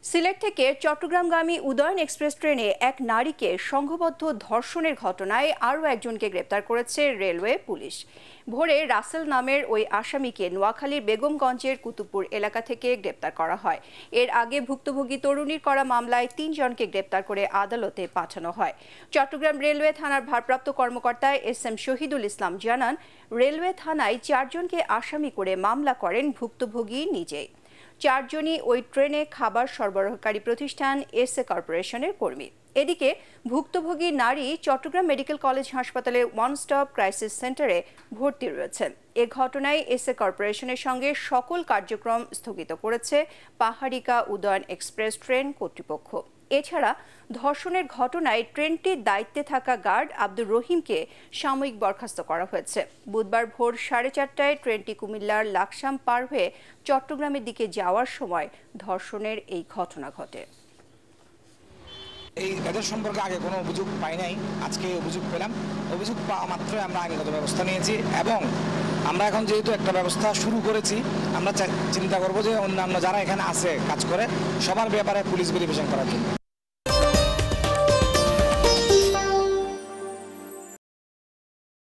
সিলেট থেকে চট্টগ্রামগামী উদয়ন এক্সপ্রেস ট্রেনে এক নারীকে সংঘবদ্ধ ধর্ষণের ঘটনায় আরও একজনকে গ্রেপ্তার করেছে রেলওয়ে পুলিশ। ভোরে রাসেল নামের ওই আসামিকে নোয়াখালীর বেগমগঞ্জের কুতুবপুর এলাকা থেকে গ্রেপ্তার করা হয়। এর আগে ভুক্তভোগী তরুণীর করা মামলায় ৩ জনকে গ্রেপ্তার করে আদালতে পাঠানো হয়। চট্টগ্রাম রেলওয়ে থানার ভারপ্রাপ্ত কর্মকর্তা এস.এম. শহীদুল ইসলাম জানান, রেলওয়ে থানায় ৪ জনকে আসামি করে মামলা করেন ভুক্তভোগী নিজেই। ৪ জনই ওই ট্রেনে খাবার সরবরাহকারী প্রতিষ্ঠান এসএ কর্পোরেশনের কর্মী। এদিকে ভুক্তভোগী নারী চট্টগ্রাম মেডিকেল কলেজ হাসপাতালে ওয়ান স্টপ ক্রাইসিস সেন্টারে ভর্তি রয়েছেন। এ ঘটনায় এসএ কর্পোরেশনের সঙ্গে সকল কার্যক্রম স্থগিত করেছে পাহাড়িকা উদয়ন এক্সপ্রেস ট্রেন কর্তৃপক্ষ। এছাড়া ধর্ষণের ঘটনায় ট্রেনটির দায়িত্বে থাকা গার্ড আব্দুর রহিমকে সাময়িক বরখাস্ত করা হয়েছে। বুধবার ভোর 4:30টায় ট্রেনটি কুমিল্লার লাকসাম পার হয়ে চট্টগ্রামের দিকে যাওয়ার সময় ধর্ষণের এই ঘটনা ঘটে। এদের সম্পর্কে আগে কোনো অভিযোগ পাই নাই, আজকে অভিযোগ পেলাম। অভিযোগ পাওয়া মাত্রই আমরা আইনগত ব্যবস্থা নিয়েছি এবং আমরা এখন যেহেতু একটা ব্যবস্থা শুরু করেছি, আমরা চিন্তা করবো যে অন্যান্য যারা এখানে আছে কাজ করে সবার ব্যাপারে পুলিশ ভেরিফিকেশন করার জন্য।